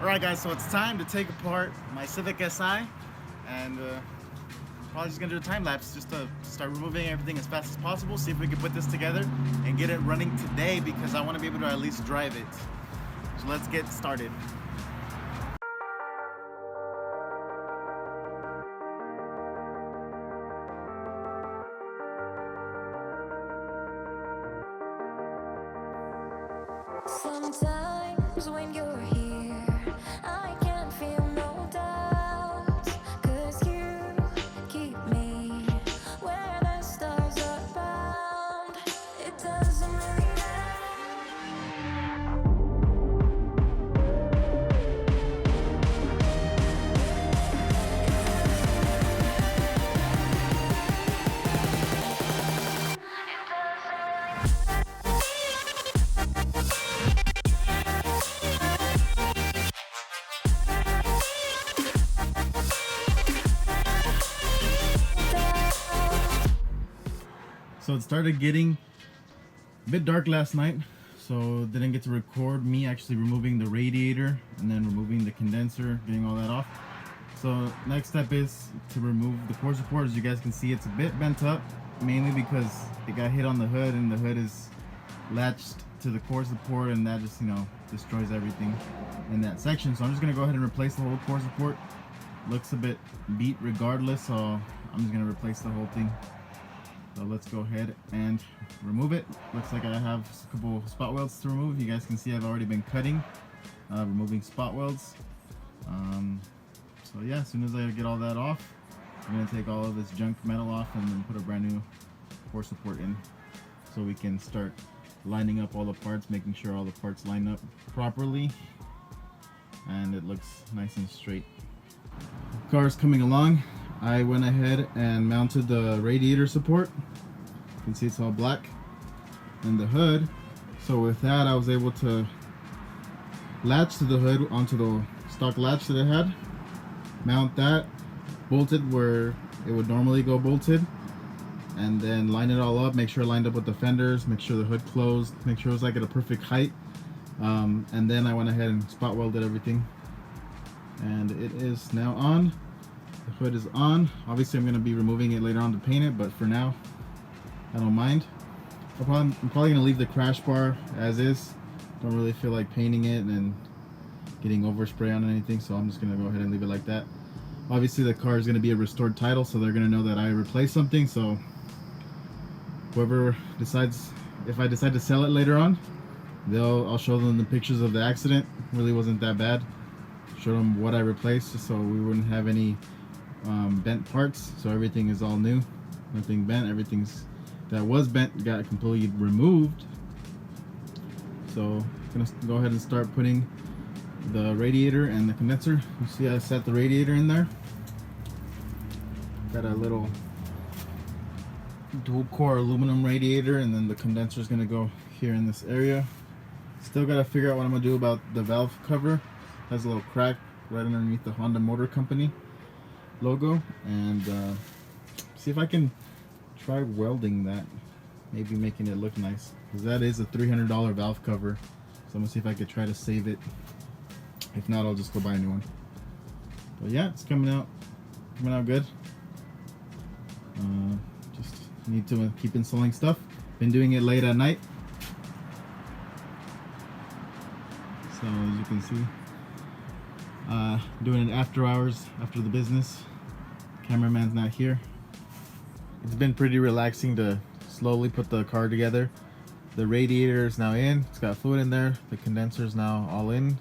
Alright guys, so it's time to take apart my Civic Si, and probably just gonna do a time lapse just to start removing everything as fast as possible, see if we can put this together and get it running today because I want to be able to at least drive it. So let's get started. Sometimes when you're here, I can feel no doubt, 'cause you keep me where the stars are bound. It doesn't really So it started getting a bit dark last night, so didn't get to record me actually removing the radiator and then removing the condenser, getting all that off. So next step is to remove the core support. As you guys can see, it's a bit bent up, mainly because it got hit on the hood and the hood is latched to the core support, and that just, destroys everything in that section. So I'm just gonna go ahead and replace the whole core support. Looks a bit beat regardless, so I'm just gonna replace the whole thing. So let's go ahead and remove it. Looks like I have a couple spot welds to remove. You guys can see I've already been cutting, removing spot welds. So yeah, as soon as I get all that off, I'm gonna take all of this junk metal off and then put a brand new core support in, so we can start lining up all the parts, making sure all the parts line up properly and it looks nice and straight. Car's coming along. I went ahead and mounted the radiator support. You can see it's all black, and the hood. So with that, I was able to latch to the hood onto the stock latch that it had, mount that, bolt it where it would normally go bolted, and then line it all up, make sure it lined up with the fenders, make sure the hood closed, make sure it was like at a perfect height. And then I went ahead and spot welded everything, and it is now on. The hood is on. Obviously I'm going to be removing it later on to paint it, but for now I don't mind. I'm probably going to leave the crash bar as is. Don't really feel like painting it and getting overspray on anything, so I'm just going to go ahead and leave it like that. Obviously the car is going to be a restored title, so they're going to know that I replaced something, so whoever decides, if I decide to sell it later on, I'll show them the pictures of the accident. It really wasn't that bad. Show them what I replaced, just so we wouldn't have any bent parts. So everything is all new, nothing bent. Everything's that was bent got completely removed. So I'm gonna go ahead and start putting the radiator and the condenser. You see I set the radiator in there. Got a little dual core aluminum radiator, and then the condenser is gonna go here in this area. Still gotta figure out what I'm gonna do about the valve cover. It has a little crack right underneath the Honda Motor Company logo, and see if I can try welding that, maybe making it look nice, because that is a $300 valve cover. So I'm gonna see if I could try to save it. If not, I'll just go buy a new one. But yeah, it's coming out good. Just need to keep installing stuff. Been doing it late at night, so as you can see, doing it after hours, after the business. Cameraman's not here. It's been pretty relaxing to slowly put the car together. The radiator is now in, it's got fluid in there. The condenser is now all in,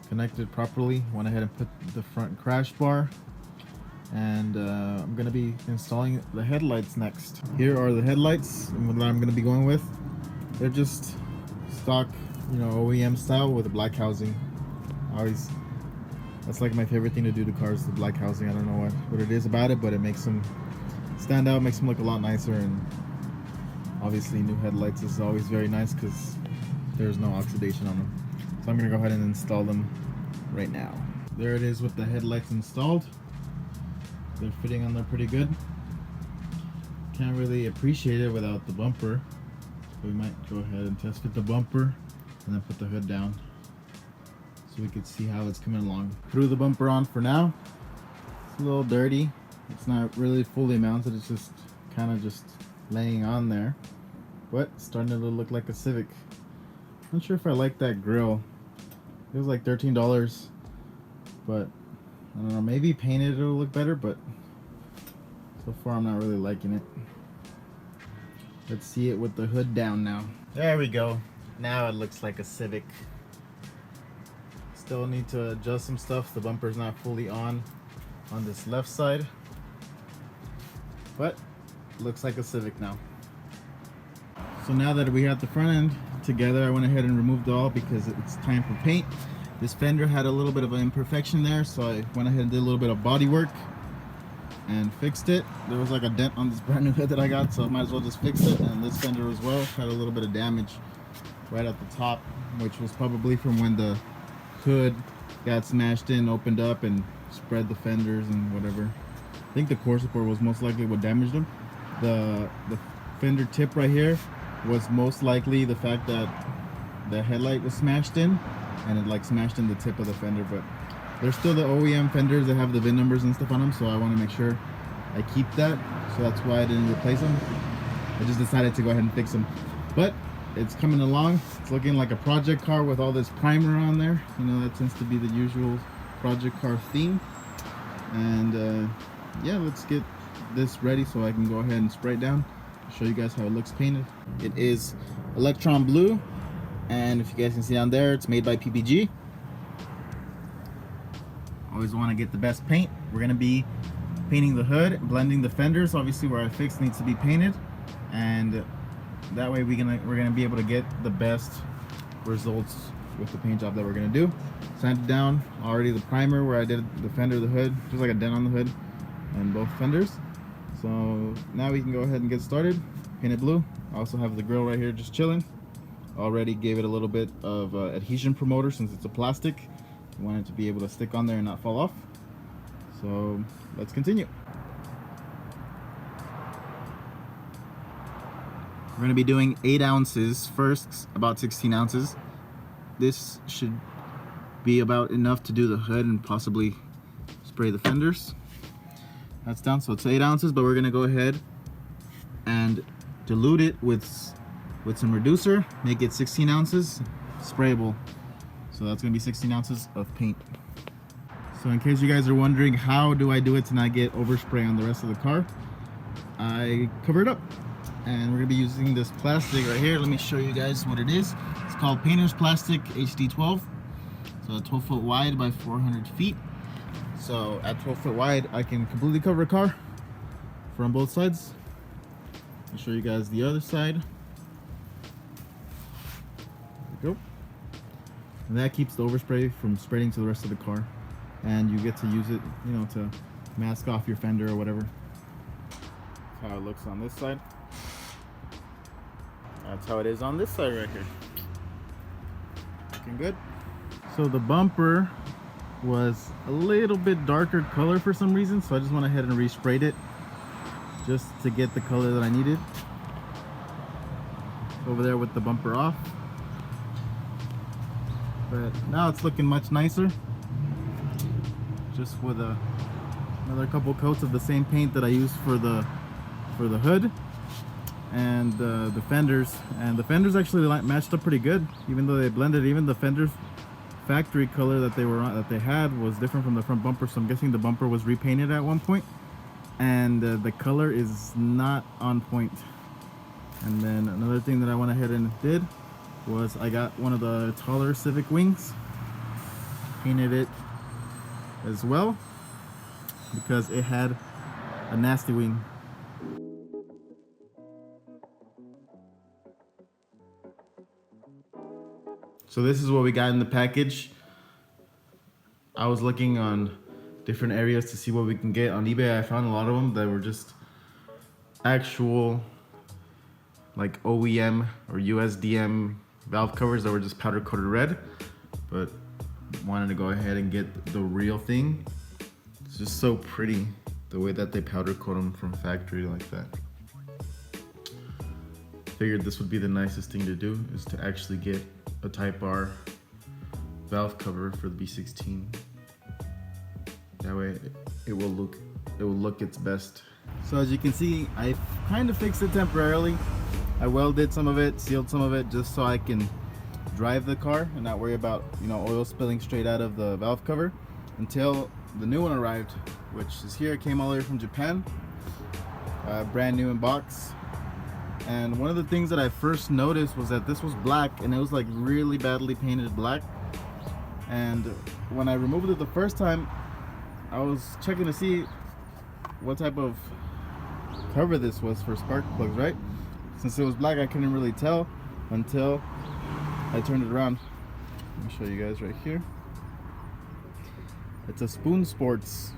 connected properly. Went ahead and put the front crash bar, and I'm gonna be installing the headlights next. Here are the headlights that I'm gonna be going with. They're just stock, OEM style with a black housing. That's like my favorite thing to do to cars, the black housing. I don't know what it is about it, but it makes them stand out, makes them look a lot nicer. And obviously new headlights is always very nice because there's no oxidation on them. So I'm gonna go ahead and install them right now. There it is with the headlights installed. They're fitting on there pretty good. Can't really appreciate it without the bumper. So we might go ahead and test fit the bumper and then put the hood down. so we could see how it's coming along. Threw the bumper on for now. It's a little dirty. It's not really fully mounted. It's just kind of just laying on there. But it's starting to look like a Civic. Not sure if I like that grill. It was like $13, but I don't know, maybe painted it'll look better, but so far I'm not really liking it. Let's see it with the hood down now. There we go. Now it looks like a Civic. Still need to adjust some stuff. The bumper's not fully on this left side, but looks like a Civic now. So now that we have the front end together, I went ahead and removed it all because it's time for paint. This fender had a little bit of an imperfection there, so I went ahead and did a little bit of body work and fixed it. There was like a dent on this brand new hood that I got, so I might as well just fix it. And this fender as well had a little bit of damage right at the top, which was probably from when the hood got smashed in, opened up, and spread the fenders and whatever. I think the core support was most likely what damaged them. The fender tip right here was most likely the fact that the headlight was smashed in, and it like smashed in the tip of the fender. But they're still the OEM fenders that have the VIN numbers and stuff on them, so I want to make sure I keep that. So that's why I didn't replace them. I just decided to go ahead and fix them. But it's coming along. It's looking like a project car with all this primer on there. You know, that tends to be the usual project car theme. And yeah, let's get this ready so I can go ahead and spray it down. Show you guys how it looks painted. It is electron blue, and if you guys can see down there, it's made by PPG. Always want to get the best paint. We're going to be painting the hood, blending the fenders. Obviously where I fixed needs to be painted, and that way we're gonna be able to get the best results with the paint job that we're gonna do. Sanded down already the primer where I did the fender, the hood, just like a dent on the hood and both fenders. So now we can go ahead and get started. Paint it blue. I also have the grill right here just chilling. Already gave it a little bit of adhesion promoter since it's a plastic. I want it to be able to stick on there and not fall off. So let's continue. We're going to be doing 8 ounces first, about 16 ounces. This should be about enough to do the hood and possibly spray the fenders. That's down, so it's 8 ounces, but we're going to go ahead and dilute it with some reducer, make it 16 ounces, sprayable. So that's going to be 16 ounces of paint. So in case you guys are wondering how do I do it to not get overspray on the rest of the car, I cover it up. And we're going to be using this plastic right here. Let me show you guys what it is. It's called Painter's Plastic HD12. So 12 foot wide by 400 feet. So at 12 foot wide, I can completely cover a car from both sides. I'll show you guys the other side. There we go. And that keeps the overspray from spreading to the rest of the car. And you get to use it, you know, to mask off your fender or whatever. That's how it looks on this side. That's how it is on this side right here. Looking good. So the bumper was a little bit darker color for some reason, so I just went ahead and resprayed it just to get the color that I needed. Over there with the bumper off. But now it's looking much nicer. Just with another couple coats of the same paint that I used for the hood and the fenders. And the fenders actually matched up pretty good, even though they blended. Even the fenders factory color that they had was different from the front bumper, so I'm guessing the bumper was repainted at one point, and the color is not on point. And then another thing that I went ahead and did was I got one of the taller Civic wings, painted it as well because it had a nasty wing. So this is what we got in the package. I was looking on different areas to see what we can get on eBay. I found a lot of them that were just actual like OEM or USDM valve covers that were just powder coated red, but wanted to go ahead and get the real thing. It's just so pretty the way that they powder coat them from factory like that. Figured this would be the nicest thing to do, is to actually get a Type R valve cover for the B16. That way it will look its best. So as you can see, I kind of fixed it temporarily. I welded some of it, sealed some of it, just so I can drive the car and not worry about, you know, oil spilling straight out of the valve cover until the new one arrived, which is here. It came all the way from Japan, brand new in box. And one of the things that I first noticed was that this was black, and it was like really badly painted black. And when I removed it the first time, I was checking to see what type of cover this was for spark plugs, right? Since it was black, I couldn't really tell until I turned it around. Let me show you guys right here. It's a Spoon Sports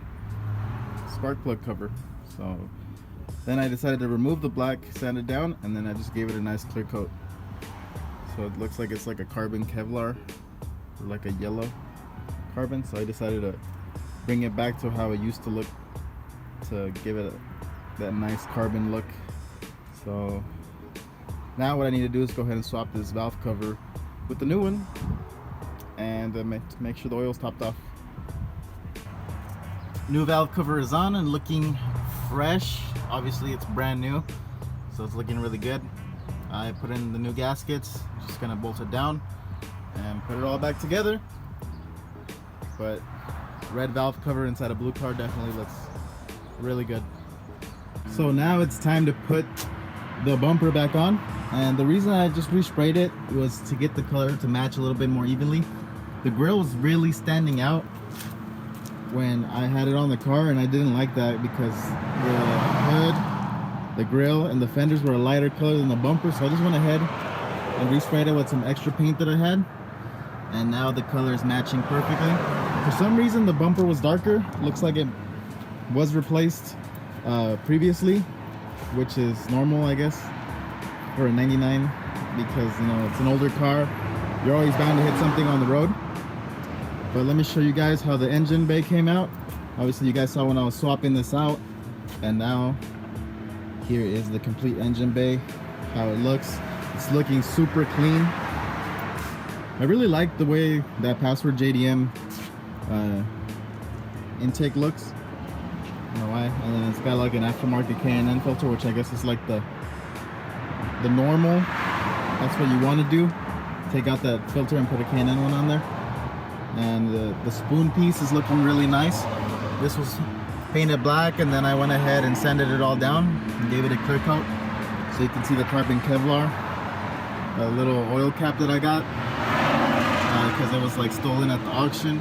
spark plug cover. So then I decided to remove the black, sand it down, and then I just gave it a nice clear coat. So it looks like it's like a carbon Kevlar, or like a yellow carbon. So I decided to bring it back to how it used to look, to give it that nice carbon look. So now what I need to do is go ahead and swap this valve cover with the new one, and make sure the oil's topped off. New valve cover is on and looking fresh. Obviously it's brand new, so it's looking really good. I put in the new gaskets, just gonna bolt it down and put it all back together. But red valve cover inside a blue car definitely looks really good. So now it's time to put the bumper back on, and the reason I just resprayed it was to get the color to match a little bit more evenly. The grill was really standing out when I had it on the car, and I didn't like that because the hood, the grill, and the fenders were a lighter color than the bumper. So I just went ahead and resprayed it with some extra paint that I had, and now the color is matching perfectly. For some reason the bumper was darker. Looks like it was replaced previously, which is normal, I guess, for a 99, because, you know, it's an older car. You're always bound to hit something on the road. But let me show you guys how the engine bay came out. Obviously you guys saw when I was swapping this out, and now here is the complete engine bay, how it looks. It's looking super clean. I really like the way that Password JDM intake looks. I don't know why. And then it's got like an aftermarket K&N filter, which I guess is like the normal. That's what you want to do. Take out that filter and put a K&N one on there. And the spoon piece is looking really nice. This was painted black, and then I went ahead and sanded it all down and gave it a clear coat. So you can see the carbon Kevlar, a little oil cap that I got because it was like stolen at the auction.